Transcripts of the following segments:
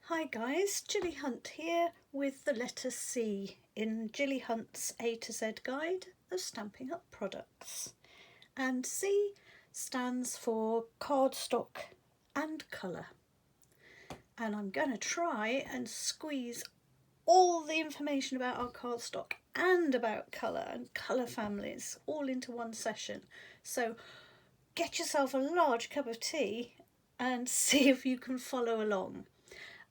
Hi guys, Gilly Hunt here with the letter C in Gilly Hunt's A to Z guide of Stampin' Up products. And C stands for cardstock and colour. And I'm going to try and squeeze all the information about our cardstock and about colour and colour families all into one session. So get yourself a large cup of tea and see if you can follow along.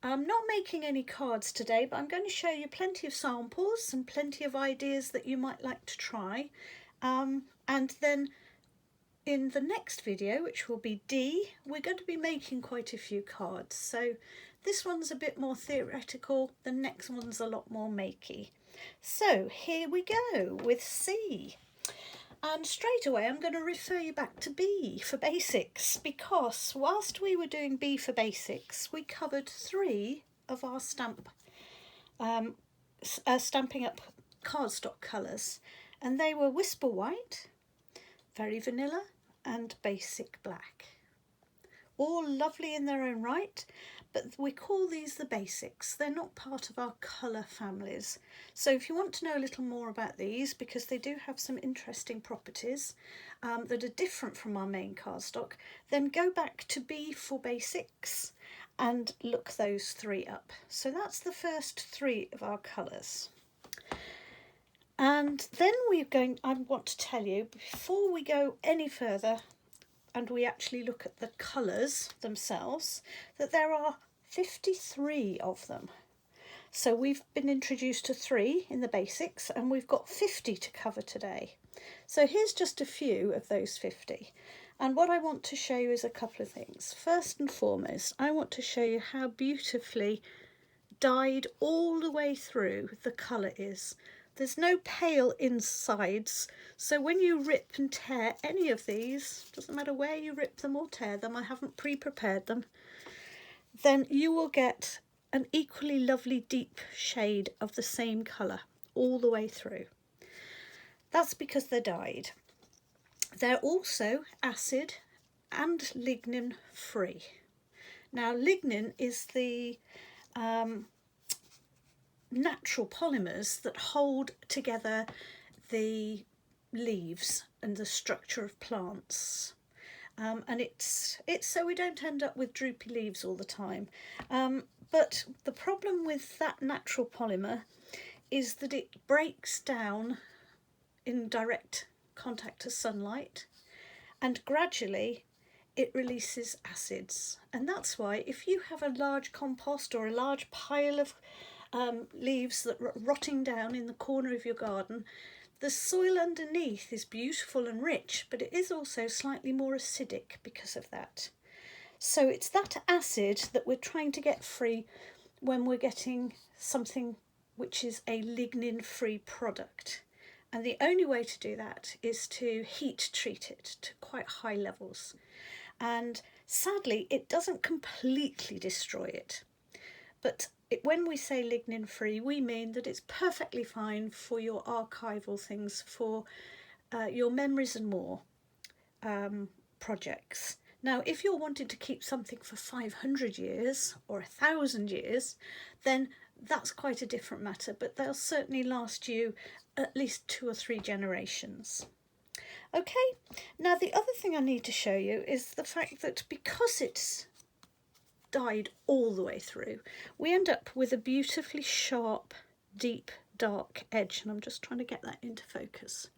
I'm not making any cards today, but I'm going to show you plenty of samples and plenty of ideas that you might like to try. And then in the next video, which will be D, we're going to be making quite a few cards. So this one's a bit more theoretical, the next one's a lot more makey. So here we go with C. And straight away I'm going to refer you back to B for basics, because whilst we were doing B for basics, we covered 3 of our Stampin' Up cardstock colours, and they were Whisper White, Very Vanilla and Basic Black. All lovely in their own right, but we call these the basics. They're not part of our colour families. So if you want to know a little more about these, because they do have some interesting properties that are different from our main cardstock, then go back to B for basics and look those 3 up. So that's the first 3 of our colours. And then I want to tell you, before we go any further, and we actually look at the colours themselves, that there are 53 of them. So we've been introduced to 3 in the basics, and we've got 50 to cover today. So here's just a few of those 50. And what I want to show you is a couple of things. First and foremost, I want to show you how beautifully dyed all the way through the colour is. There's no pale insides, so when you rip and tear any of these, doesn't matter where you rip them or tear them, I haven't pre-prepared them, then you will get an equally lovely deep shade of the same colour all the way through. That's because they're dyed. They're also acid and lignin free. Now lignin is the natural polymers that hold together the leaves and the structure of plants, and it's so we don't end up with droopy leaves all the time, but the problem with that natural polymer is that it breaks down in direct contact to sunlight, and gradually it releases acids. And that's why if you have a large compost or a large pile of leaves that are rotting down in the corner of your garden, the soil underneath is beautiful and rich, but it is also slightly more acidic because of that. So it's that acid that we're trying to get free when we're getting something which is a lignin-free product. And the only way to do that is to heat treat it to quite high levels. And sadly, it doesn't completely destroy it. But when we say lignin free, we mean that it's perfectly fine for your archival things, for your memories and more projects. Now, if you're wanting to keep something for 500 years or 1,000 years, then that's quite a different matter, but they'll certainly last you at least 2 or 3 generations. Okay, now the other thing I need to show you is the fact that because it's dyed all the way through, we end up with a beautifully sharp, deep, dark edge. And I'm just trying to get that into focus.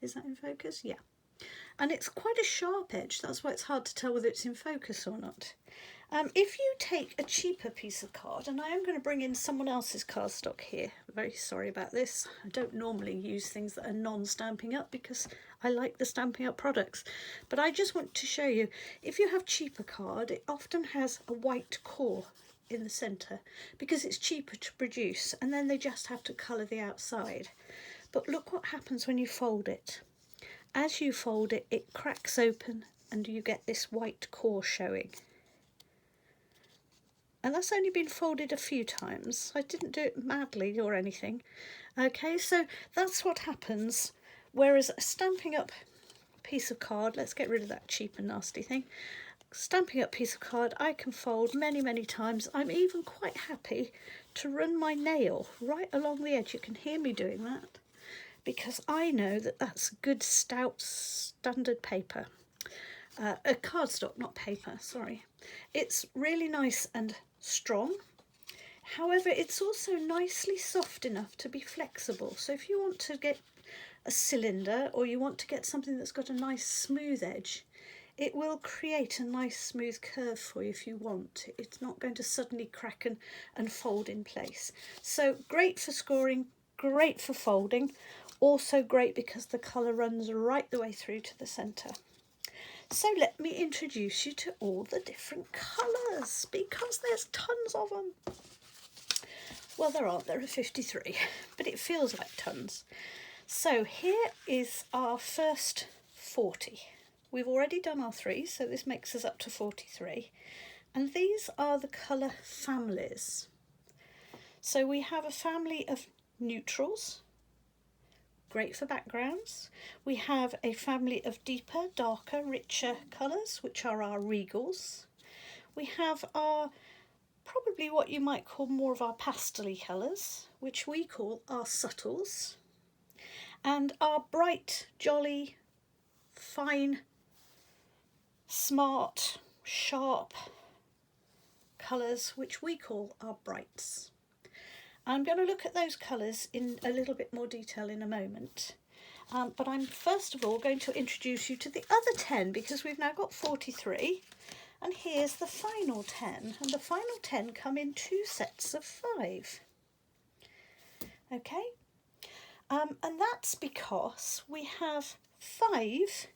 Is that in focus? Yeah. And it's quite a sharp edge. That's why it's hard to tell whether it's in focus or not. If you take a cheaper piece of card, and I am going to bring in someone else's cardstock here, I'm very sorry about this. I don't normally use things that are non-Stampin' Up because I like the Stampin' Up products, but I just want to show you, if you have cheaper card, it often has a white core in the centre because it's cheaper to produce, and then they just have to colour the outside. But look what happens when you fold it. As you fold it, it cracks open and you get this white core showing. And that's only been folded a few times. I didn't do it madly or anything. Okay, so that's what happens. Whereas a Stampin' Up piece of card, let's get rid of that cheap and nasty thing. Stampin' Up piece of card I can fold many times. I'm even quite happy to run my nail right along the edge. You can hear me doing that because I know that that's good stout standard paper. A cardstock, not paper, sorry. It's really nice and strong. However, it's also nicely soft enough to be flexible. So if you want to get a cylinder or you want to get something that's got a nice smooth edge, it will create a nice smooth curve for you if you want. It's not going to suddenly crack and fold in place. So great for scoring, great for folding, also great because the colour runs right the way through to the centre. So let me introduce you to all the different colours because there's tons of them. Well, there aren't, there are 53, but it feels like tons. So here is our first 40. We've already done our 3, so this makes us up to 43. And these are the colour families. So we have a family of neutrals, great for backgrounds. We have a family of deeper, darker, richer colours, which are our regals. We have our, probably what you might call more of our pastel-y colours, which we call our subtles. And our bright, jolly, fine, smart, sharp colours, which we call our brights. I'm going to look at those colours in a little bit more detail in a moment. But I'm first of all going to introduce you to the other 10 because we've now got 43. And here's the final 10. And the final 10 come in 2 sets of 5. Okay? And that's because we have 5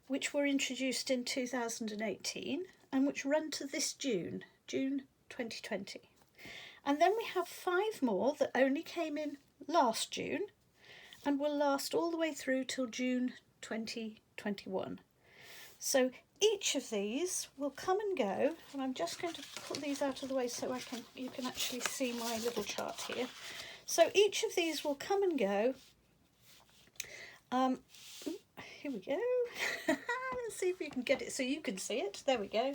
which were introduced in 2018 and which run to this June 2020. And then we have 5 more that only came in last June and will last all the way through till June 2021. So each of these will come and go, and I'm just going to put these out of the way so you can actually see my little chart here. So each of these will come and go. Here we go. Let's see if we can get it so you can see it. There we go.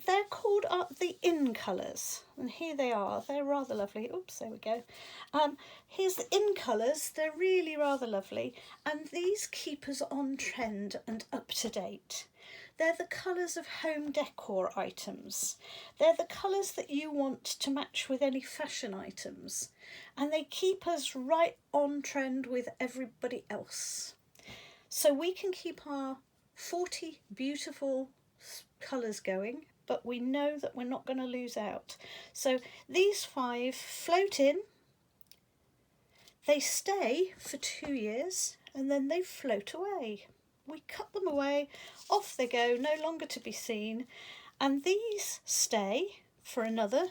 They're called the in colours, and here they are. They're rather lovely. Oops, there we go. Here's the in colours. They're really rather lovely, and these keep us on trend and up to date. They're the colours of home decor items. They're the colours that you want to match with any fashion items, and they keep us right on trend with everybody else. So we can keep our 40 beautiful colours going, but we know that we're not going to lose out. So these 5 float in, they stay for 2 years, and then they float away. We cut them away, off they go, no longer to be seen, and these stay for another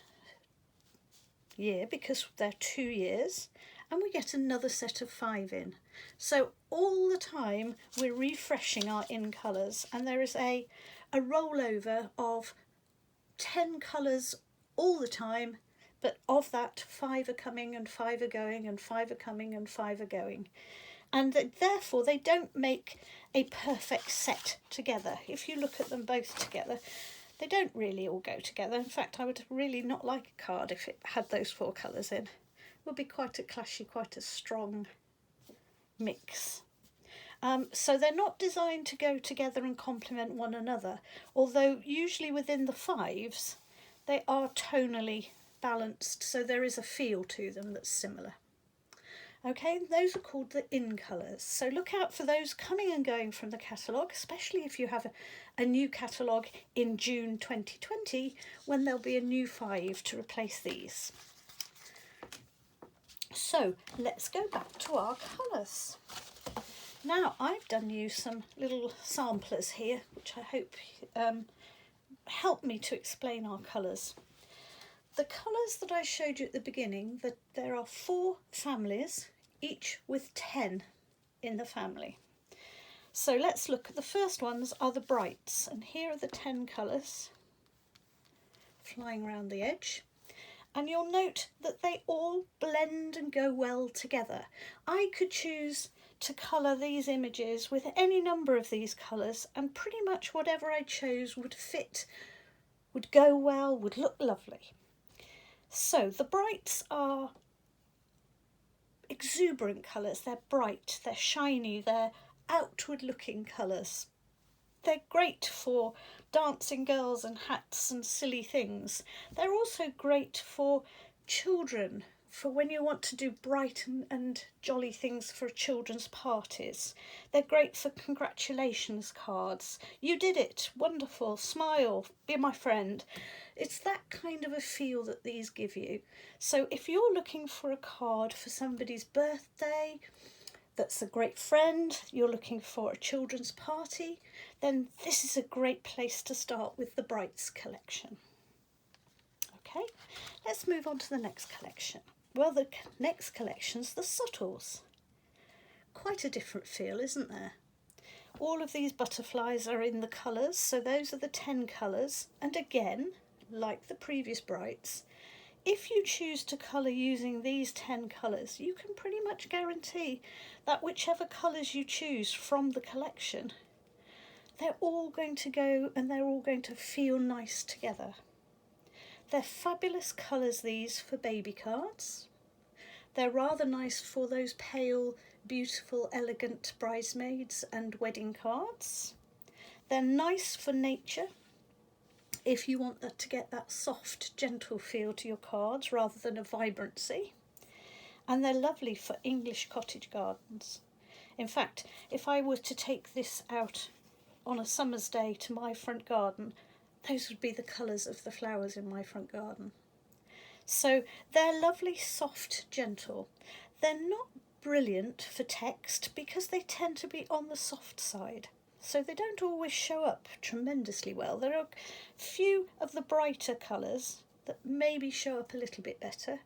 year because they're 2 years, and we get another set of 5 in. So all the time we're refreshing our in colours, and there is a rollover of 10 colours all the time, but of that 5 are coming and 5 are going and 5 are coming and 5 are going. And therefore they don't make a perfect set together. If you look at them both together, they don't really all go together. In fact, I would really not like a card if it had those 4 colours in. It would be quite a clashy, quite a strong mix. So they're not designed to go together and complement one another, although usually within the 5s they are tonally balanced, so there is a feel to them that's similar. Okay, those are called the in colours. So look out for those coming and going from the catalogue, especially if you have a new catalogue in June 2020, when there'll be a new 5 to replace these. So let's go back to our colours. Now I've done you some little samplers here, which I hope help me to explain our colours. The colours that I showed you at the beginning, that there are 4 families, each with 10 in the family. So let's look at the first ones are the brights, and here are the 10 colours flying around the edge. And you'll note that they all blend and go well together. I could choose to colour these images with any number of these colours, and pretty much whatever I chose would fit, would go well, would look lovely. So the brights are exuberant colours, they're bright, they're shiny, they're outward looking colours. They're great for dancing girls and hats and silly things. They're also great for children, for when you want to do bright and jolly things for children's parties. They're great for congratulations cards. You did it, wonderful, smile, be my friend. It's that kind of a feel that these give you. So if you're looking for a card for somebody's birthday, that's a great friend, you're looking for a children's party, then this is a great place to start with the Brights collection. Okay, let's move on to the next collection. Well, the next collection's the Subtles. Quite a different feel, isn't there? All of these butterflies are in the colours, so those are the 10 colours. And again, like the previous Brights, if you choose to colour using these 10 colours, you can pretty much guarantee that whichever colours you choose from the collection, they're all going to go and they're all going to feel nice together. They're fabulous colours, these, for baby cards. They're rather nice for those pale, beautiful, elegant bridesmaids and wedding cards. They're nice for nature, if you want to get that soft, gentle feel to your cards rather than a vibrancy. And they're lovely for English cottage gardens. In fact, if I were to take this out on a summer's day to my front garden, those would be the colours of the flowers in my front garden. So they're lovely, soft, gentle. They're not brilliant for text because they tend to be on the soft side. So they don't always show up tremendously well. There are a few of the brighter colours that maybe show up a little bit better.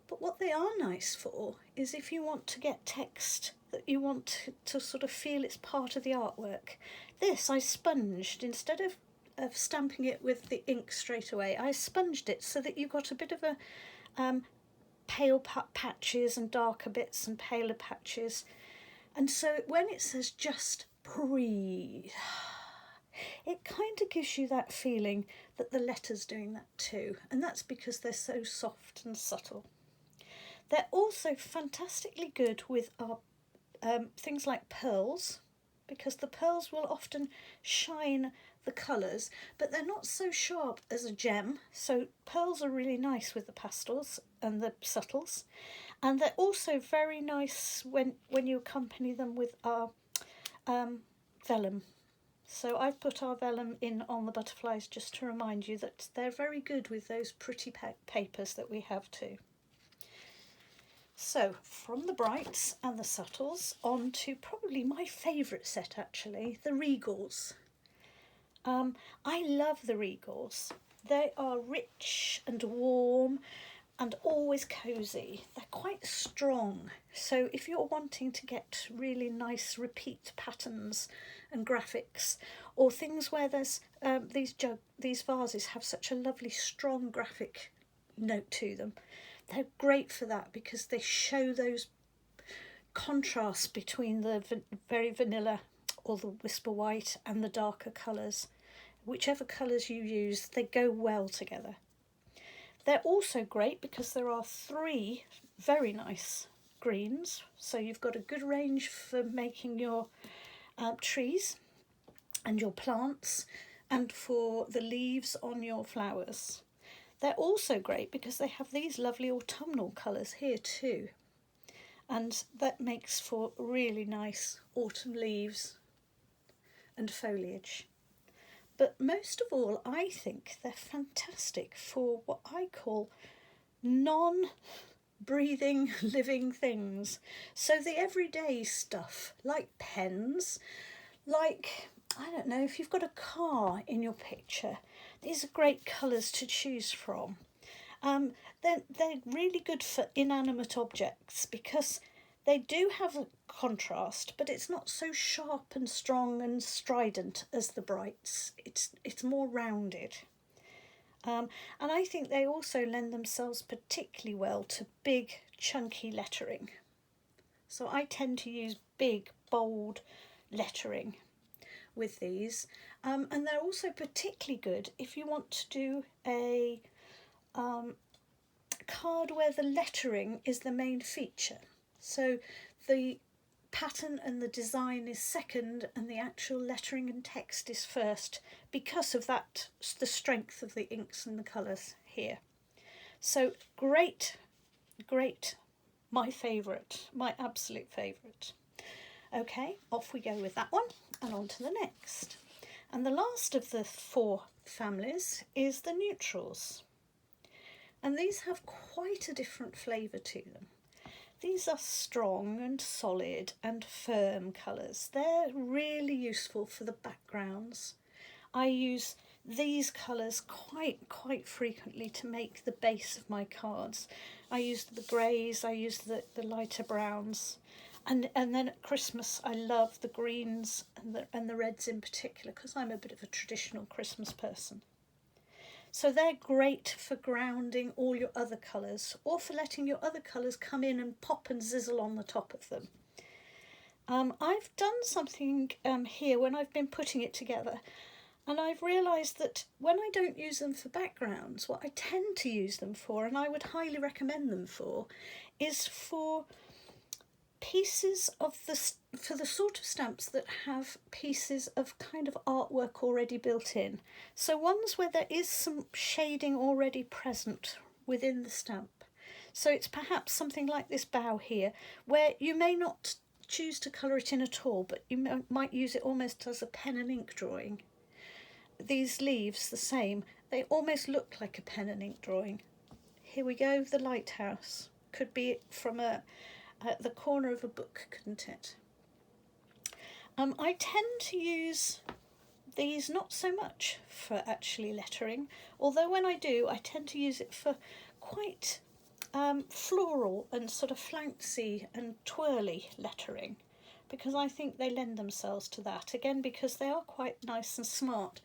But what they are nice for is if you want to get text that you want to sort of feel it's part of the artwork. This I sponged, instead of stamping it with the ink straight away, I sponged it so that you got a bit of a pale patches and darker bits and paler patches. And so when it says just breathe, it kind of gives you that feeling that the letter's doing that too. And that's because they're so soft and subtle. They're also fantastically good with our things like pearls, because the pearls will often shine the colours, but they're not so sharp as a gem. So pearls are really nice with the pastels and the subtles. And they're also very nice when you accompany them with our vellum. So I've put our vellum in on the butterflies just to remind you that they're very good with those pretty papers that we have too. So from the Brights and the Subtles on to probably my favourite set actually, the Regals. I love the Regals. They are rich and warm and always cosy. They're quite strong. So if you're wanting to get really nice repeat patterns and graphics, or things where there's these vases have such a lovely strong graphic note to them, they're great for that because they show those contrasts between the very vanilla or the whisper white and the darker colours. Whichever colours you use, they go well together. They're also great because there are 3 very nice greens, so you've got a good range for making your trees and your plants and for the leaves on your flowers. They're also great because they have these lovely autumnal colours here too, and that makes for really nice autumn leaves and foliage. But most of all, I think they're fantastic for what I call non-breathing living things. So the everyday stuff, like pens, like, I don't know, if you've got a car in your picture, these are great colours to choose from. They're really good for inanimate objects because they do have a contrast, but it's not so sharp and strong and strident as the Brights. It's more rounded. And I think they also lend themselves particularly well to big, chunky lettering. So I tend to use big, bold lettering with these. And they're also particularly good if you want to do a card where the lettering is the main feature. So the pattern and the design is second and the actual lettering and text is first, because of that, the strength of the inks and the colours here. So great, my favourite, my absolute favourite. Okay, off we go with that one and on to the next. And the last of the 4 families is the neutrals. And these have quite a different flavour to them. These are strong and solid and firm colours. They're really useful for the backgrounds. I use these colours quite frequently to make the base of my cards. I use the greys, I use the lighter browns, and then at Christmas I love the greens and the reds in particular, because I'm a bit of a traditional Christmas person. So they're great for grounding all your other colours, or for letting your other colours come in and pop and sizzle on the top of them. I've done something here when I've been putting it together, and I've realised that when I don't use them for backgrounds, what I tend to use them for, and I would highly recommend them for, is for pieces of for the sort of stamps that have pieces of kind of artwork already built in. So ones where there is some shading already present within the stamp. So it's perhaps something like this bow here, where you may not choose to colour it in at all, but you might use it almost as a pen and ink drawing. These leaves, the same, they almost look like a pen and ink drawing. Here we go, the lighthouse. Could be from the corner of a book, couldn't it? I tend to use these not so much for actually lettering, although when I do, I tend to use it for quite floral and sort of flouncy and twirly lettering, because I think they lend themselves to that. Again, because they are quite nice and smart,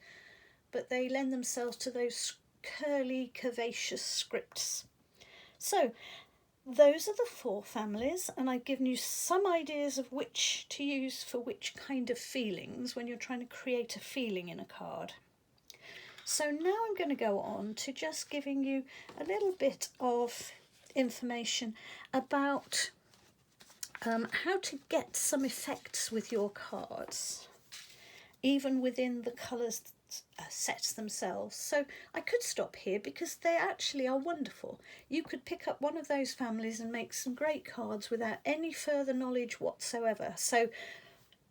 but they lend themselves to those curly, curvaceous scripts. So those are the 4 families, and I've given you some ideas of which to use for which kind of feelings when you're trying to create a feeling in a card. So now I'm going to go on to just giving you a little bit of information about how to get some effects with your cards, even within the colours sets themselves. So I could stop here because they actually are wonderful. You could pick up one of those families and make some great cards without any further knowledge whatsoever. So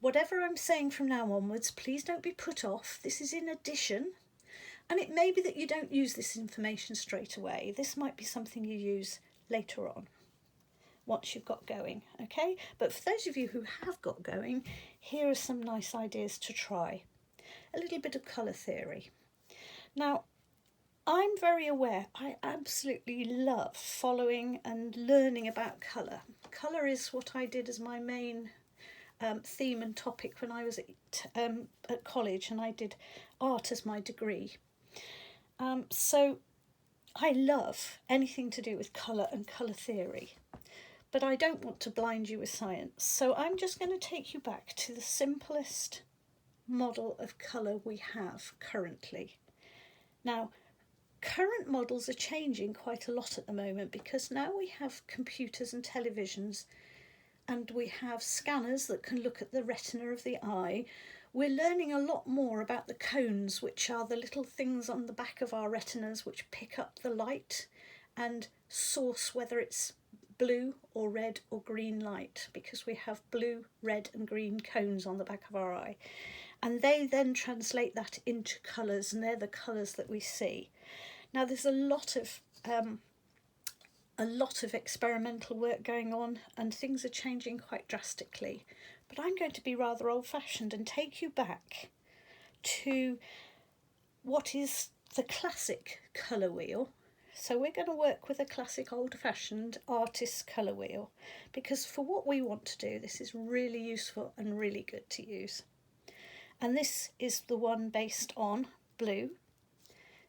whatever I'm saying from now onwards, please don't be put off. This is in addition, and it may be that you don't use this information straight away. This might be something you use later on, once you've got going, okay? But for those of you who have got going, here are some nice ideas to try. A little bit of colour theory. Now, I'm very aware, I absolutely love following and learning about colour. Colour is what I did as my main theme and topic when I was at college, and I did art as my degree. So I love anything to do with colour and colour theory, but I don't want to blind you with science. So I'm just going to take you back to the simplest model of colour we have currently. Now, current models are changing quite a lot at the moment, because now we have computers and televisions, and we have scanners that can look at the retina of the eye. We're learning a lot more about the cones, which are the little things on the back of our retinas which pick up the light and source whether it's blue or red or green light, because we have blue, red and green cones on the back of our eye. And they then translate that into colours, and they're the colours that we see. Now, there's a lot of experimental work going on, and things are changing quite drastically. But I'm going to be rather old-fashioned and take you back to what is the classic colour wheel. So we're going to work with a classic old-fashioned artist's colour wheel, because for what we want to do, this is really useful and really good to use. And this is the one based on blue,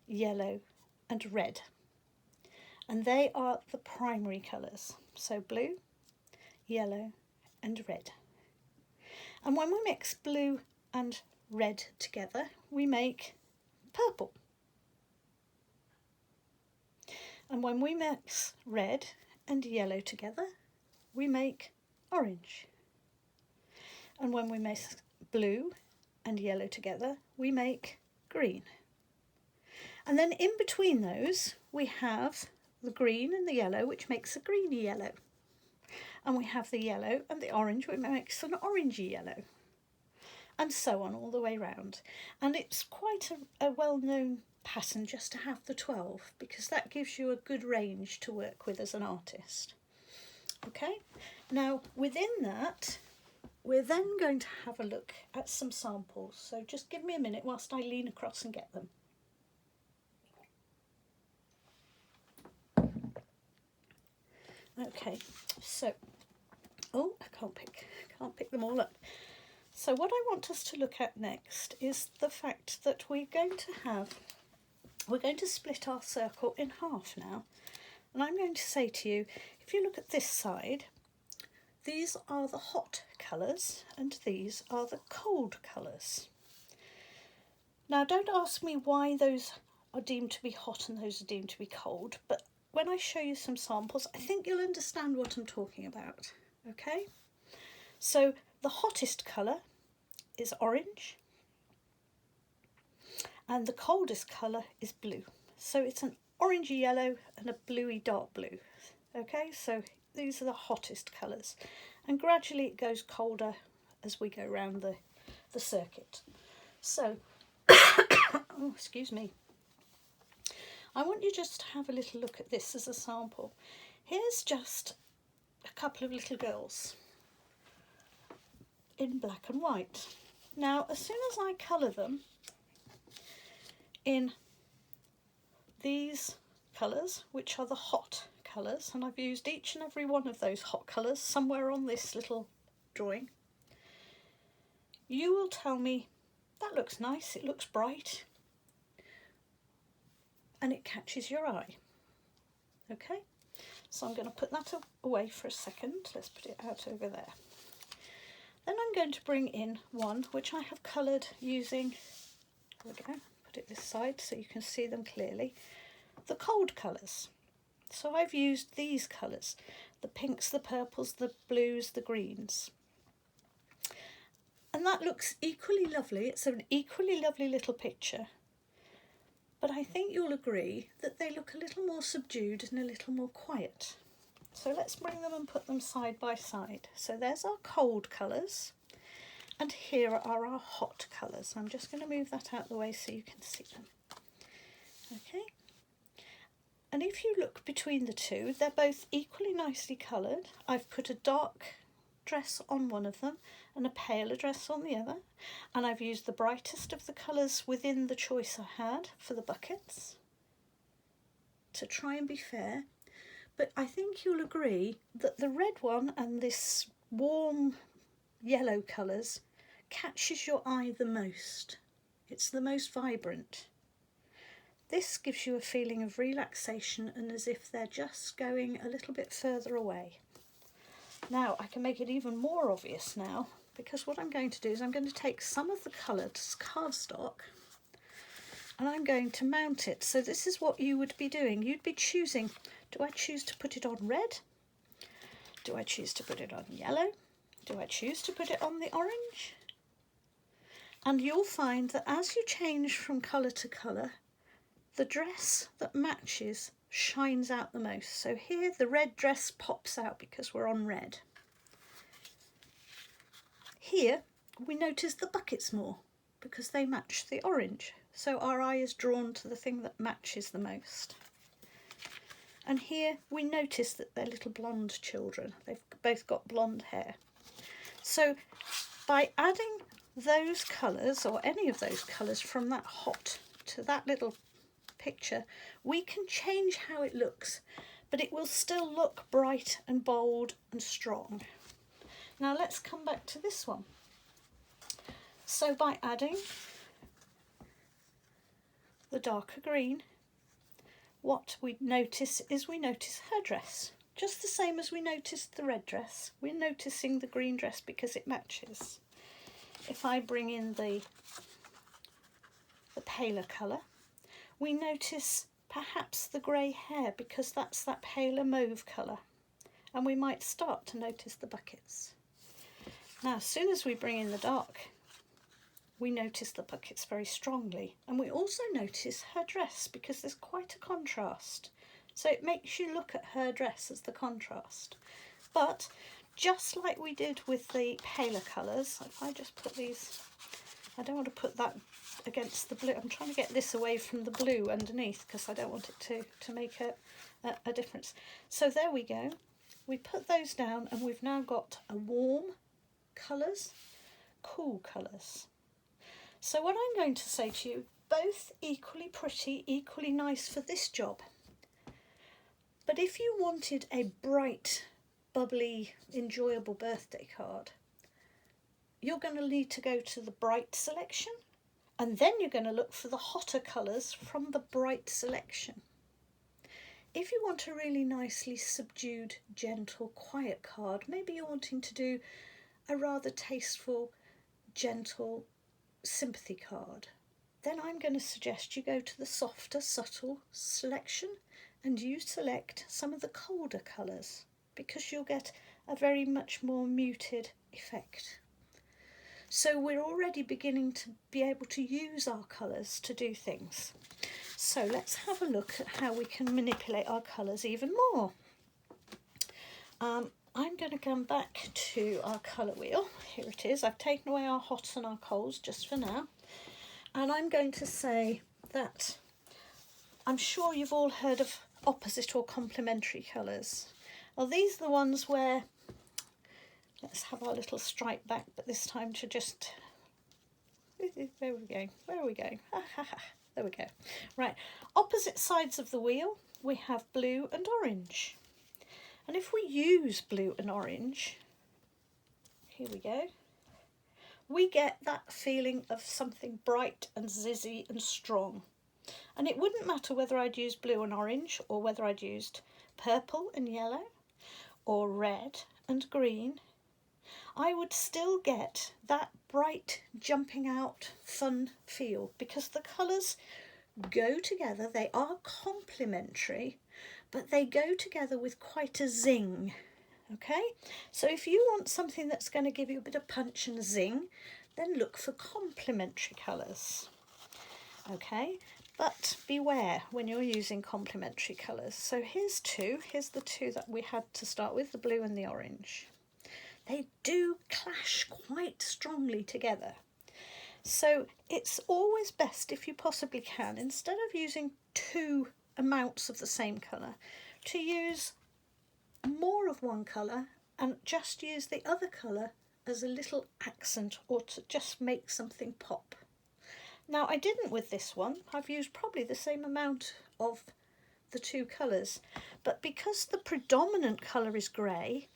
yellow and red. And they are the primary colours. So blue, yellow and red. And when we mix blue and red together, we make purple. And when we mix red and yellow together, we make orange. And when we mix blue and yellow together, we make green. And then in between those, we have the green and the yellow, which makes a greeny yellow. And we have the yellow and the orange, which makes an orangey yellow. And so on all the way round. And it's quite a well-known pattern just to have the 12, because that gives you a good range to work with as an artist. Okay, now within that, we're then going to have a look at some samples. So just give me a minute whilst I lean across and get them. Okay, so, oh, I can't pick them all up. So what I want us to look at next is the fact that we're going to split our circle in half now. And I'm going to say to you, if you look at this side, these are the hot colours and these are the cold colours. Now don't ask me why those are deemed to be hot and those are deemed to be cold, but when I show you some samples, I think you'll understand what I'm talking about. Okay? So the hottest colour is orange and the coldest colour is blue. So it's an orangey yellow and a bluey dark blue. Okay, so these are the hottest colours, and gradually it goes colder as we go around the circuit. So, oh, excuse me. I want you just to have a little look at this as a sample. Here's just a couple of little girls in black and white. Now, as soon as I colour them in these colours, which are the hot colours, and I've used each and every one of those hot colours somewhere on this little drawing, you will tell me, that looks nice, it looks bright, and it catches your eye. Okay, so I'm going to put that away for a second. Let's put it out over there. Then I'm going to bring in one which I have coloured using, there we go, put it this side so you can see them clearly, the cold colours. So I've used these colours, the pinks, the purples, the blues, the greens. And that looks equally lovely. It's an equally lovely little picture. But I think you'll agree that they look a little more subdued and a little more quiet. So let's bring them and put them side by side. So there's our cold colours, and here are our hot colours. I'm just going to move that out of the way so you can see them. Okay. And if you look between the two, they're both equally nicely coloured. I've put a dark dress on one of them and a paler dress on the other, and I've used the brightest of the colours within the choice I had for the buckets to try and be fair. But I think you'll agree that the red one and this warm yellow colours catches your eye the most. It's the most vibrant. This gives you a feeling of relaxation and as if they're just going a little bit further away. Now I can make it even more obvious now, because what I'm going to do is I'm going to take some of the coloured cardstock and I'm going to mount it. So this is what you would be doing. You'd be choosing, do I choose to put it on red? Do I choose to put it on yellow? Do I choose to put it on the orange? And you'll find that as you change from colour to colour, the dress that matches shines out the most. So here the red dress pops out because we're on red. Here we notice the buckets more because they match the orange. So our eye is drawn to the thing that matches the most. And here we notice that they're little blonde children. They've both got blonde hair. So by adding those colours, or any of those colours from that hot to that little picture, we can change how it looks, but it will still look bright and bold and strong. Now let's come back to this one. So by adding the darker green, what we notice is we notice her dress. just the same as we noticed the red dress. We're noticing the green dress because it matches. If I bring in the paler colour, we notice perhaps the grey hair because that's that paler mauve colour, and we might start to notice the buckets. Now as soon as we bring in the dark, we notice the buckets very strongly, and we also notice her dress because there's quite a contrast. So it makes you look at her dress as the contrast. But just like we did with the paler colours, if I just put these, I don't want to put that against the blue. I'm trying to get this away from the blue underneath because I don't want it to make a difference. So there we go. We put those down and we've now got a warm colours, cool colours. So what I'm going to say to you, both equally pretty, equally nice for this job. But if you wanted a bright, bubbly, enjoyable birthday card, you're going to need to go to the bright selection, and then you're going to look for the hotter colours from the bright selection. If you want a really nicely subdued, gentle, quiet card, maybe you're wanting to do a rather tasteful, gentle, sympathy card, then I'm going to suggest you go to the softer, subtle selection and you select some of the colder colours because you'll get a very much more muted effect. So we're already beginning to be able to use our colours to do things. So let's have a look at how we can manipulate our colours even more. I'm going to come back to our colour wheel. Here it is. I've taken away our hots and our colds just for now. And I'm going to say that I'm sure you've all heard of opposite or complementary colours. Well, these are the ones where, let's have our little stripe back, but this time to just, where are we going? Where are we going? There we go. Right, opposite sides of the wheel, we have blue and orange. And if we use blue and orange, here we go, we get that feeling of something bright and zizzy and strong. And it wouldn't matter whether I'd used blue and orange or whether I'd used purple and yellow or red and green. I would still get that bright, jumping out, fun feel because the colours go together. They are complementary, but they go together with quite a zing. Okay, so if you want something that's going to give you a bit of punch and zing, then look for complementary colours. Okay, but beware when you're using complementary colours. So here's the two that we had to start with, the blue and the orange. They do clash quite strongly together. So it's always best, if you possibly can, instead of using two amounts of the same colour, to use more of one colour and just use the other colour as a little accent or to just make something pop. Now I didn't with this one. I've used probably the same amount of the two colours, but because the predominant colour is grey,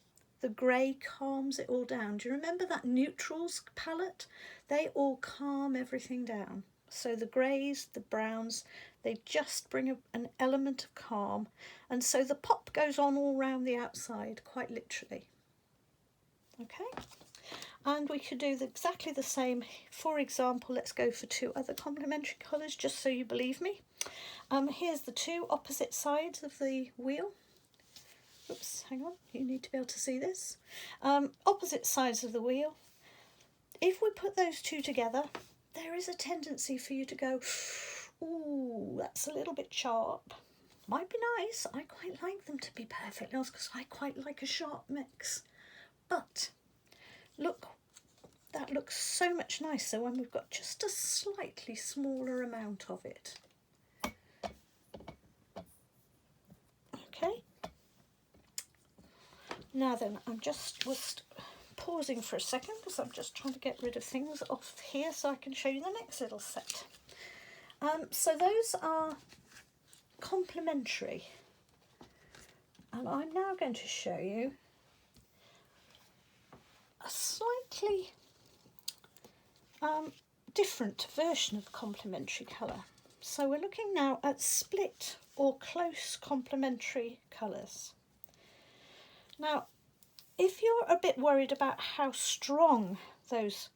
the grey calms it all down. Do you remember that neutrals palette? They all calm everything down. So the greys, the browns, they just bring an element of calm, and so the pop goes on all round the outside, quite literally. Okay, and we could do exactly the same. For example, let's go for two other complementary colours, just so you believe me. Here's the two opposite sides of the wheel. Oops, hang on, you need to be able to see this. Opposite sides of the wheel. If we put those two together, there is a tendency for you to go, ooh, that's a little bit sharp. Might be nice. I quite like them to be perfectly honest because I quite like a sharp mix. But look, that looks so much nicer when we've got just a slightly smaller amount of it. Okay. Now then, I'm just pausing for a second because I'm just trying to get rid of things off here so I can show you the next little set. So those are complementary, and I'm now going to show you a slightly different version of complementary colour. So we're looking now at split or close complementary colours. Now, if you're a bit worried about how strong those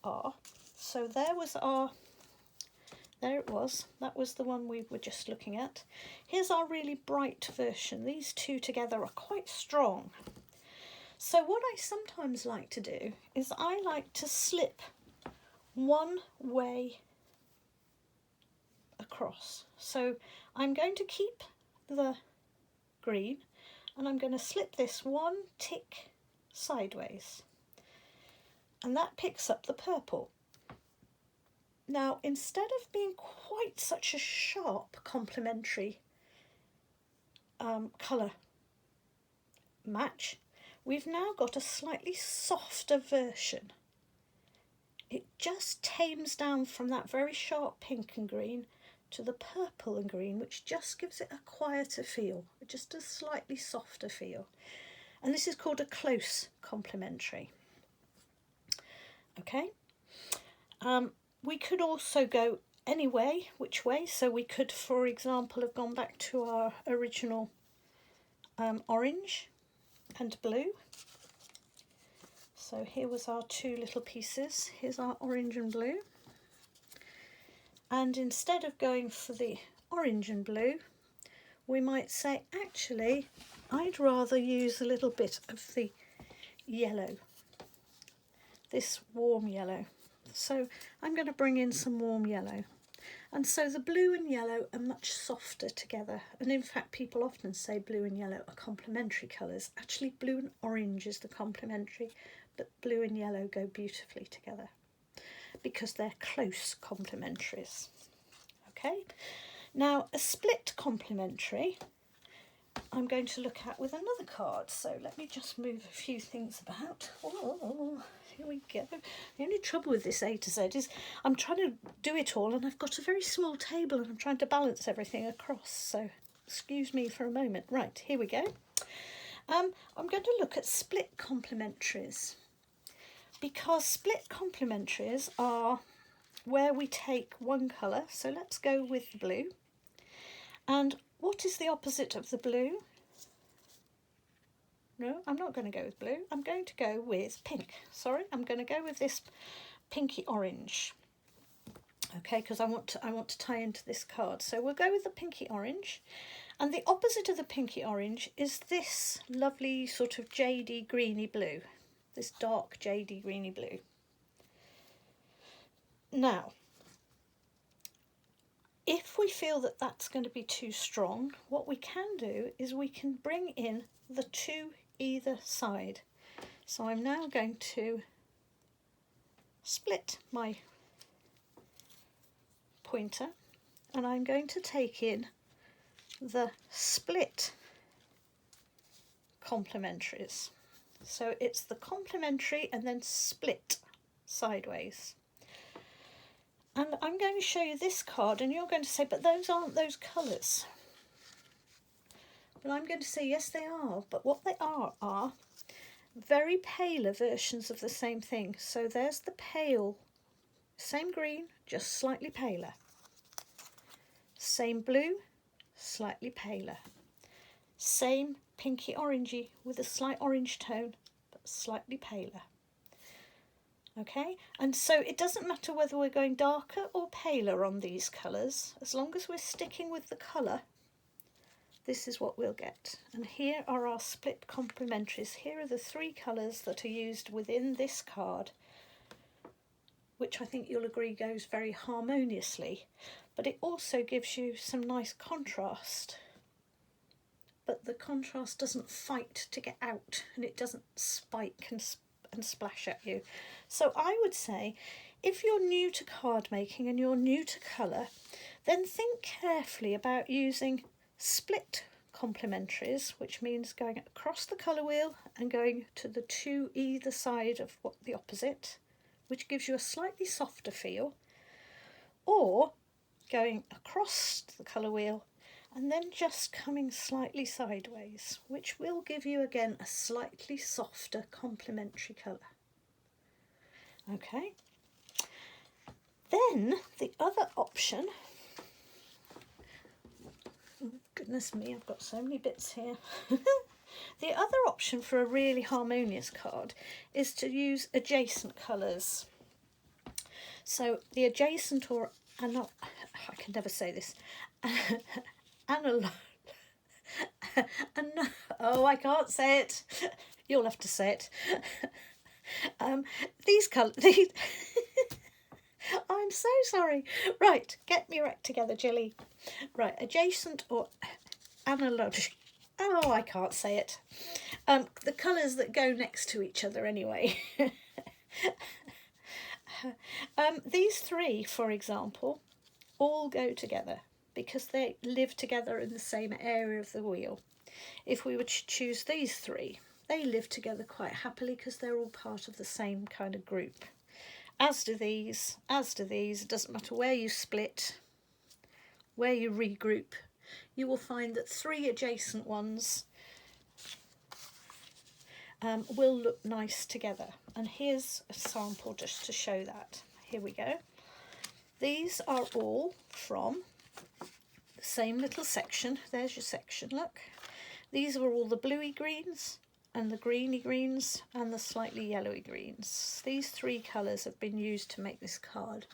are, so there it was, that was the one we were just looking at. Here's our really bright version. These two together are quite strong. So what I sometimes like to do is I like to slip one way across. So I'm going to keep the green and I'm going to slip this one tick sideways, and that picks up the purple. Now, instead of being quite such a sharp complementary colour match, we've now got a slightly softer version. It just tames down from that very sharp pink and green to the purple and green, which just gives it a quieter feel, just a slightly softer feel. And this is called a close complementary. Okay. We could also go which way. So we could, for example, have gone back to our original orange and blue. So here was our two little pieces. Here's our orange and blue. And instead of going for the orange and blue, we might say, actually, I'd rather use a little bit of the yellow, this warm yellow. So I'm going to bring in some warm yellow. And so the blue and yellow are much softer together. And in fact, people often say blue and yellow are complementary colours. Actually, blue and orange is the complementary, but blue and yellow go beautifully together because they're close complementaries. Okay, now a split complementary I'm going to look at with another card. So let me just move a few things about. Oh, here we go. The only trouble with this A to Z is I'm trying to do it all and I've got a very small table and I'm trying to balance everything across. So excuse me for a moment. Right, here we go. I'm going to look at split complementaries, because split complementaries are where we take one colour. So let's go with the blue. And what is the opposite of the blue? No, I'm not going to go with blue. I'm going to go with pink. Sorry, I'm going to go with this pinky orange. Okay, because I want to tie into this card. So we'll go with the pinky orange. And the opposite of the pinky orange is this lovely sort of jadey greeny blue. This dark jadey greeny blue. Now, if we feel that that's going to be too strong, what we can do is we can bring in the two either side. So I'm now going to split my pointer and I'm going to take in the split complementaries. So it's the complementary and then split sideways. And I'm going to show you this card and you're going to say, but those aren't those colours. But I'm going to say, yes, they are. But what they are very paler versions of the same thing. So there's the pale, same green, just slightly paler. Same blue, slightly paler. Same pinky orangey with a slight orange tone, but slightly paler. Okay, and so it doesn't matter whether we're going darker or paler on these colours, as long as we're sticking with the colour, this is what we'll get. And here are our split complementaries. Here are the three colours that are used within this card, which I think you'll agree goes very harmoniously, but it also gives you some nice contrast. But the contrast doesn't fight to get out and it doesn't spike and splash at you. So I would say, if you're new to card making and you're new to colour, then think carefully about using split complementaries, which means going across the colour wheel and going to the two either side of the opposite, which gives you a slightly softer feel, or going across the colour wheel and then just coming slightly sideways, which will give you again a slightly softer complementary colour. Okay, then the other option, oh, goodness me, I've got so many bits here. The other option for a really harmonious card is to use adjacent colours. So the adjacent, or I can never say this, analog. Oh, I can't say it. You'll have to say it. These colours. I'm so sorry. Right, get me right together, Gilly. Right, adjacent or analog. Oh, I can't say it. The colours that go next to each other anyway. These three, for example, all go together because they live together in the same area of the wheel. If we were to choose these three, they live together quite happily because they're all part of the same kind of group. As do these, it doesn't matter where you split, where you regroup, you will find that three adjacent ones will look nice together. And here's a sample just to show that. Here we go. These are all from the same little section. There's your section, look. These are all the bluey greens and the greeny greens and the slightly yellowy greens. These three colours have been used to make this card,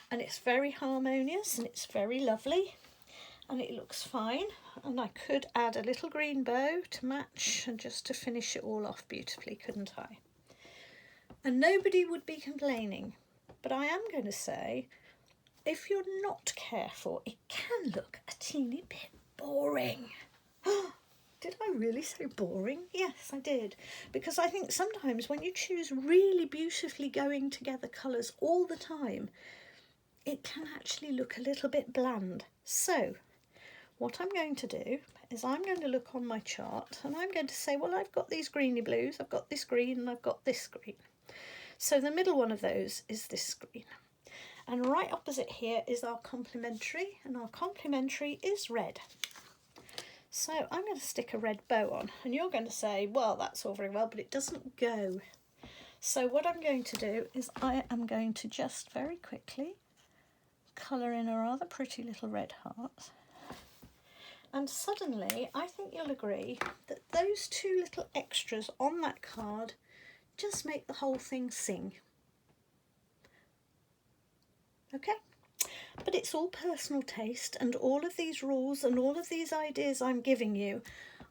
and it's very harmonious and it's very lovely and it looks fine. And I could add a little green bow to match and just to finish it all off beautifully, couldn't I? And nobody would be complaining. But I am going to say, if you're not careful, it can look a teeny bit boring. Did I really say boring? Yes, I did. Because I think sometimes when you choose really beautifully going together colours all the time, it can actually look a little bit bland. So what I'm going to do is I'm going to look on my chart and I'm going to say, well, I've got these greeny blues, I've got this green and I've got this green. So the middle one of those is this green. And right opposite here is our complementary, and our complementary is red. So I'm going to stick a red bow on, and you're going to say, well, that's all very well, but it doesn't go. So what I'm going to do is I am going to just very quickly colour in a rather pretty little red heart. And suddenly, I think you'll agree that those two little extras on that card just make the whole thing sing. Okay? But it's all personal taste, and all of these rules and all of these ideas I'm giving you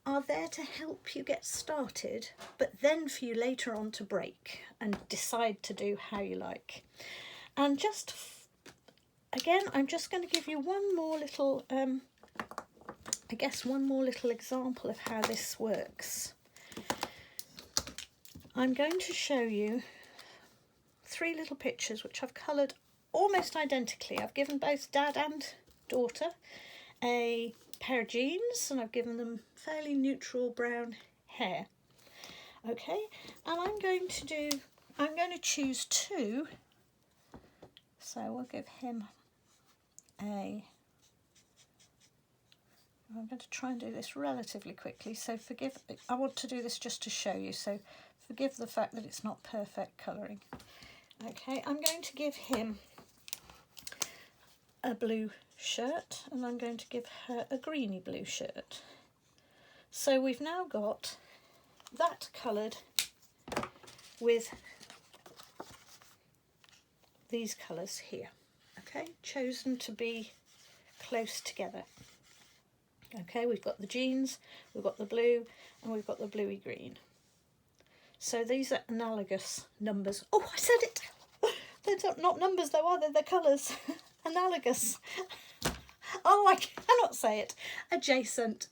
are there to help you get started, but then for you later on to break and decide to do how you like. And just, again, I'm just going to give you one more little, one more little example of how this works. I'm going to show you three little pictures which I've coloured almost identically. I've given both dad and daughter a pair of jeans and I've given them fairly neutral brown hair. Okay, and I'm going to choose two. So we'll give him I'm going to try and do this relatively quickly, so forgive, I want to do this just to show you, so forgive the fact that it's not perfect colouring. Okay, I'm going to give him a blue shirt and I'm going to give her a greeny blue shirt. So we've now got that coloured with these colours here, okay, chosen to be close together. Okay, we've got the jeans, we've got the blue, and we've got the bluey green. So these are analogous numbers. Oh, I said it! They're not numbers though, are they? They're colours. Analogous. Oh, I cannot say it. Adjacent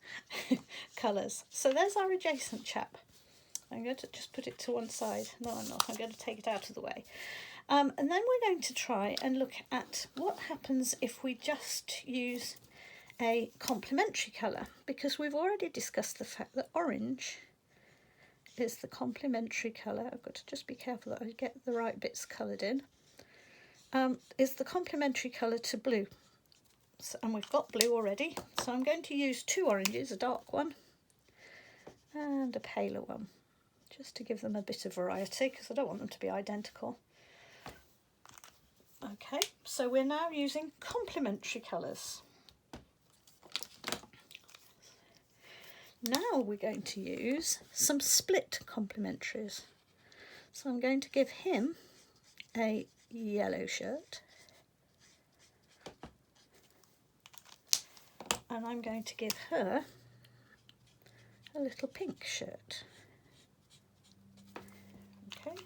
colours. So there's our adjacent chap. I'm going to just put it to one side. No, I'm not. I'm going to take it out of the way. And then we're going to try and look at what happens if we just use a complementary colour, because we've already discussed the fact that orange is the complementary colour. I've got to just be careful that I get the right bits coloured in. Is the complementary colour to blue. So, and we've got blue already, so I'm going to use two oranges, a dark one and a paler one, just to give them a bit of variety because I don't want them to be identical. Okay, so we're now using complementary colours. Now we're going to use some split complementaries. So I'm going to give him a yellow shirt, and I'm going to give her a little pink shirt. Okay,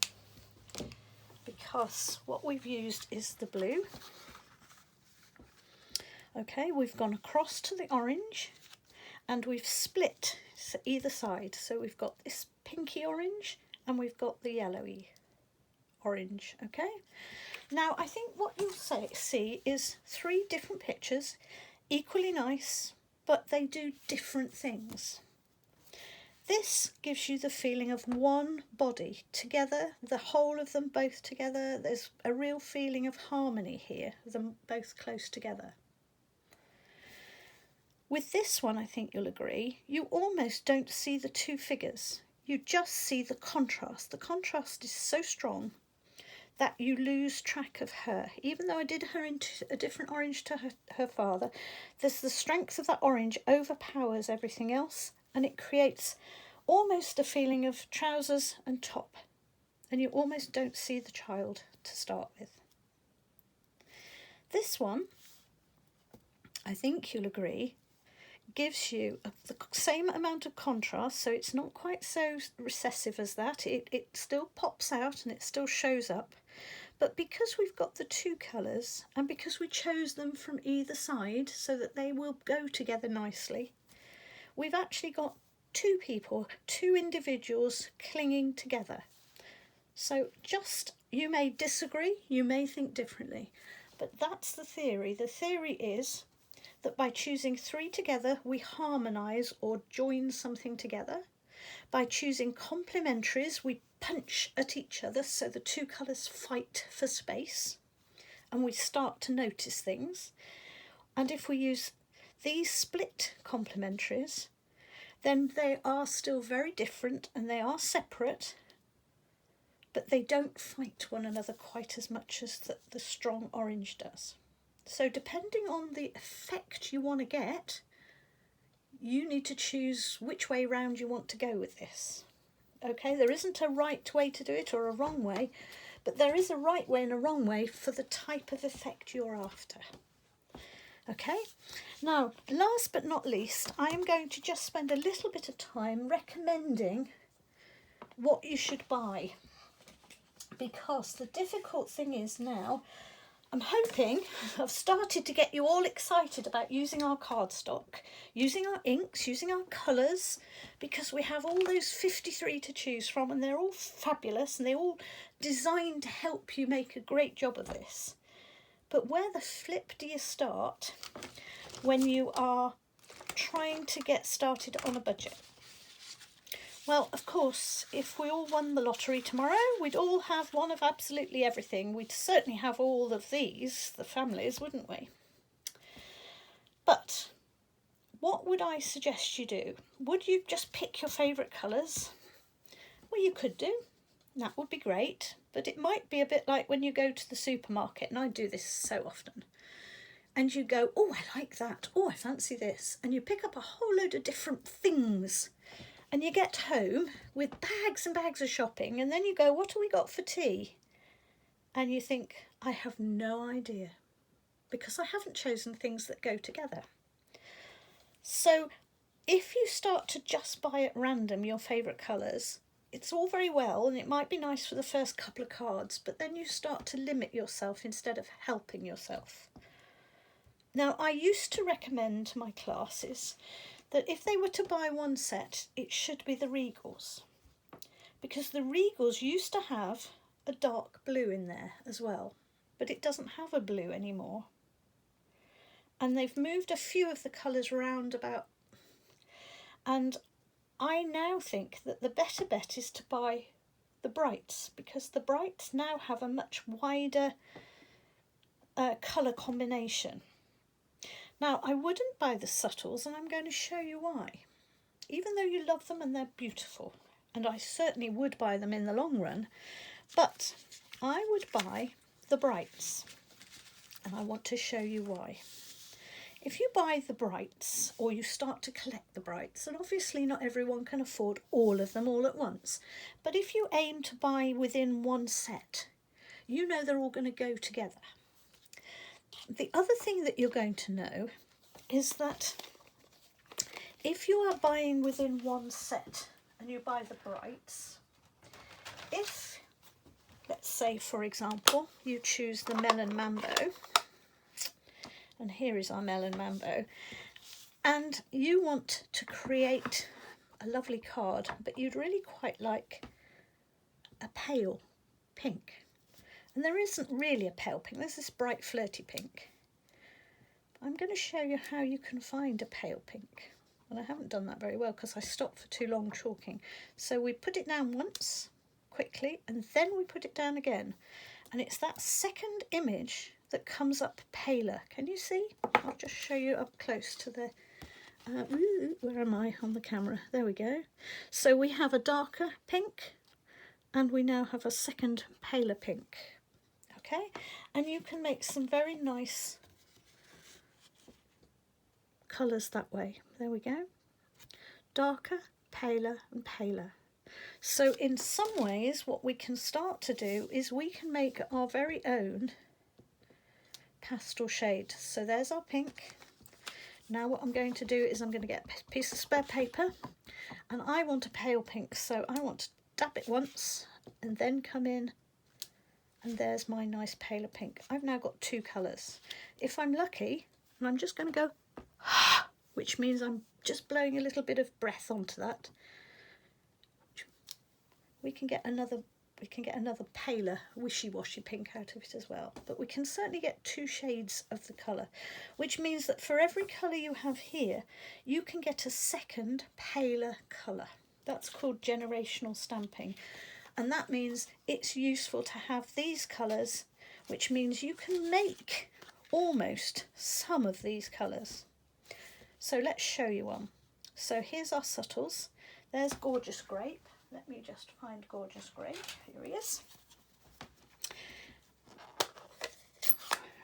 because what we've used is the blue. Okay, we've gone across to the orange and we've split either side. So we've got this pinky orange and we've got the yellowy orange. Okay, now I think what you'll see is 3 different pictures, equally nice, but they do different things. This gives you the feeling of one body together, the whole of them both together. There's a real feeling of harmony here, them both close together. With this one, I think you'll agree, you almost don't see the 2 figures. You just see the contrast. The contrast is so strong that you lose track of her. Even though I did her into a different orange to her father, there's the strength of that orange overpowers everything else, and it creates almost a feeling of trousers and top, and you almost don't see the child to start with. This one, I think you'll agree, gives you the same amount of contrast, so it's not quite so recessive as that. It still pops out and it still shows up, but because we've got the 2 colours and because we chose them from either side so that they will go together nicely, we've actually got 2 people, 2 individuals clinging together. So just, you may disagree, you may think differently, but that's the theory. The theory is that by choosing 3 together, we harmonise or join something together. By choosing complementaries, we punch at each other so the 2 colours fight for space and we start to notice things. And if we use these split complementaries, then they are still very different and they are separate, but they don't fight one another quite as much as the strong orange does. So depending on the effect you want to get, you need to choose which way round you want to go with this. Okay, there isn't a right way to do it or a wrong way, but there is a right way and a wrong way for the type of effect you're after. Okay, now last but not least, I am going to just spend a little bit of time recommending what you should buy, because the difficult thing is now, I'm hoping I've started to get you all excited about using our cardstock, using our inks, using our colours, because we have all those 53 to choose from and they're all fabulous and they're all designed to help you make a great job of this. But where the flip do you start when you are trying to get started on a budget? Well, of course, if we all won the lottery tomorrow, we'd all have one of absolutely everything. We'd certainly have all of these, the families, wouldn't we? But what would I suggest you do? Would you just pick your favourite colours? Well, you could do. That would be great. But it might be a bit like when you go to the supermarket, and I do this so often, and you go, oh, I like that. Oh, I fancy this. And you pick up a whole load of different things. And you get home with bags and bags of shopping, and then you go, what have we got for tea? And you think, I have no idea, because I haven't chosen things that go together. So if you start to just buy at random your favourite colours, it's all very well, and it might be nice for the first couple of cards, but then you start to limit yourself instead of helping yourself. Now, I used to recommend to my classes that if they were to buy one set, it should be the Regals, because the Regals used to have a dark blue in there as well, but it doesn't have a blue anymore. And they've moved a few of the colours around about, and I now think that the better bet is to buy the Brights, because the Brights now have a much wider colour combination. Now, I wouldn't buy the Subtles, and I'm going to show you why. Even though you love them and they're beautiful, and I certainly would buy them in the long run, but I would buy the Brights, and I want to show you why. if you buy the brights or you start to collect the brights, and obviously not everyone can afford all of them all at once, but if you aim to buy within one set, you know they're all going to go together. The other thing that you're going to know is that if you are buying within one set and you buy the brights, if, let's say for example, you choose the Melon Mambo, and here is our Melon Mambo, and you want to create a lovely card, but you'd really quite like a pale pink. And there isn't really a pale pink, there's this bright flirty pink. I'm going to show you how you can find a pale pink. And I haven't done that very well because I stopped for too long chalking. So we put it down once, quickly, and then we put it down again. And it's that second image that comes up paler. Can you see? I'll just show you up close to the... where am I on the camera? There we go. So we have a darker pink and we now have a second paler pink. Okay, and you can make some very nice colours that way. There we go. Darker, paler and paler. So in some ways what we can start to do is we can make our very own pastel shade. So there's our pink. Now what I'm going to do is I'm going to get a piece of spare paper, and I want a pale pink, so I want to dab it once and then come in, and there's my nice paler pink. I've now got two colours. If I'm lucky, and I'm just going to go which means I'm just blowing a little bit of breath onto that, we can get another paler wishy-washy pink out of it as well. But we can certainly get two shades of the colour, which means that for every colour you have here, you can get a second paler colour. That's called generational stamping, and that means it's useful to have these colours, which means you can make almost some of these colours. So let's show you one. So here's our subtles. There's Gorgeous Grape. Let me just find Gorgeous Grape. Here he is.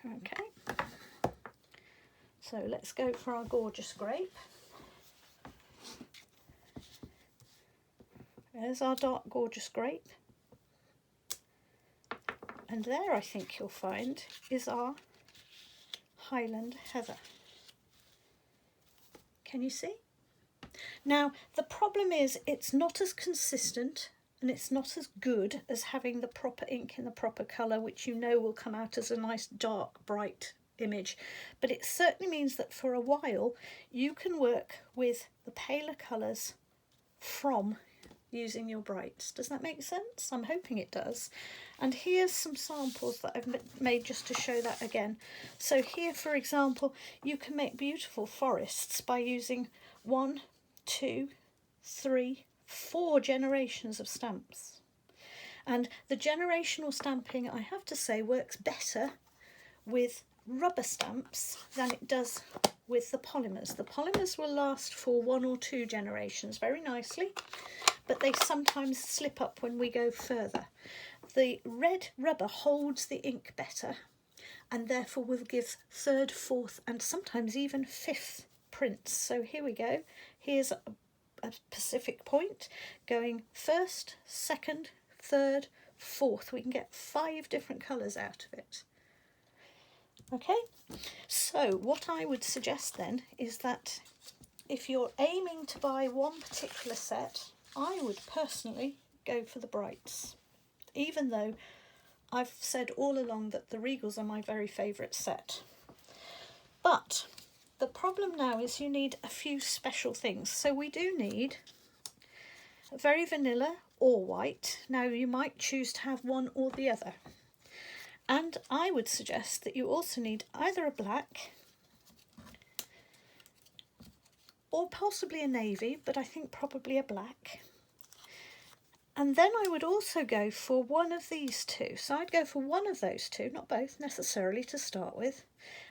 Okay. So let's go for our Gorgeous Grape. There's our dark Gorgeous Grape. And there I think you'll find is our Highland Heather. Can you see? Now the problem is it's not as consistent and it's not as good as having the proper ink in the proper colour, which you know will come out as a nice dark bright image, but it certainly means that for a while you can work with the paler colours from using your brights. Does that make sense? I'm hoping it does. And here's some samples that I've made just to show that again. So here, for example, you can make beautiful forests by using 1, 2, 3, 4 generations of stamps. And the generational stamping, I have to say, works better with rubber stamps than it does with the polymers. The polymers will last for 1 or 2 generations very nicely, but they sometimes slip up when we go further. The red rubber holds the ink better and therefore will give 3rd, 4th and sometimes even 5th prints. So here we go. Here's a Pacific point going 1st, 2nd, 3rd, 4th. We can get 5 different colours out of it. Okay, so what I would suggest then is that if you're aiming to buy one particular set, I would personally go for the brights, even though I've said all along that the Regals are my very favourite set. But the problem now is you need a few special things. So we do need a very vanilla or white. Now you might choose to have one or the other. And I would suggest that you also need either a black or possibly a navy, but I think probably a black. And then I would also go for one of these two. So I'd go for one of those two, not both necessarily to start with,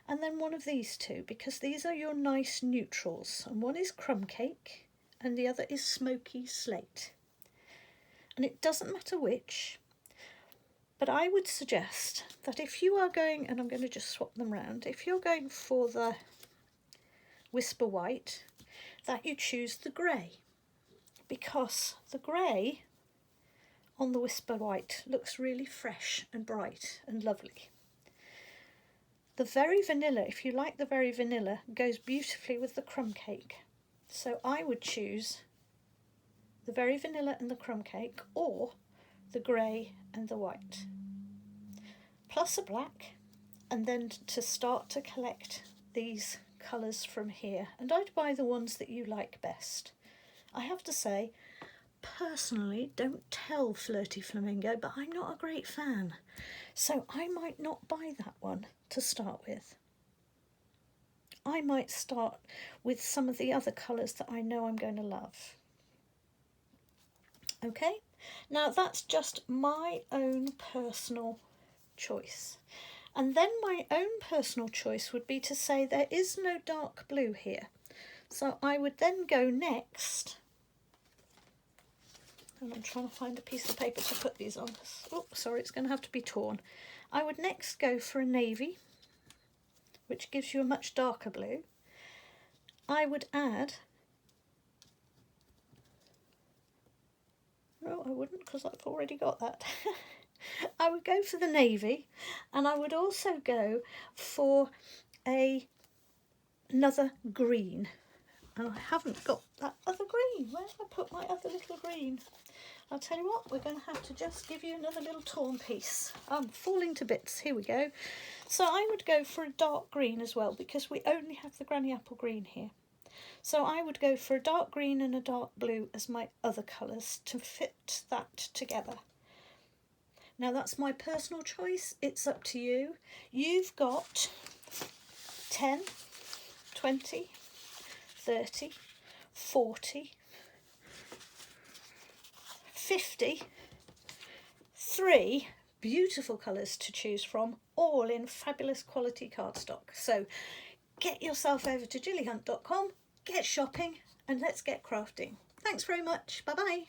and then one of these two, because these are your nice neutrals. And one is Crumb Cake and the other is Smoky Slate. And it doesn't matter which, but I would suggest that if you are going, and I'm going to just swap them round, if you're going for the Whisper White that you choose the grey, because the grey on the Whisper White looks really fresh and bright and lovely. The Very Vanilla, if you like the Very Vanilla, goes beautifully with the crumb cake. So I would choose the Very Vanilla and the crumb cake, or the grey and the white, plus a black, and then to start to collect these colours from here. And I'd buy the ones that you like best. I have to say, personally, don't tell Flirty Flamingo, but I'm not a great fan, so I might not buy that one to start with. I might start with some of the other colours that I know I'm going to love. Okay, now that's just my own personal choice. And then my own personal choice would be to say there is no dark blue here. So I would then go next, and I'm trying to find a piece of paper to put these on. Oh, sorry, it's going to have to be torn. I would next go for a navy, which gives you a much darker blue. I would add, no, I wouldn't, because I've already got that. I would go for the navy, and I would also go for another green. And I haven't got that other green. Where did I put my other little green? I'll tell you what, we're going to have to just give you another little torn piece. I'm falling to bits. Here we go. So I would go for a dark green as well, because we only have the Granny Apple green here. So I would go for a dark green and a dark blue as my other colours to fit that together. Now that's my personal choice. It's up to you. You've got 10, 20, 30, 40, 53 beautiful colours to choose from, all in fabulous quality cardstock. So get yourself over to gillyhunt.com, get shopping, and let's get crafting. Thanks very much. Bye bye.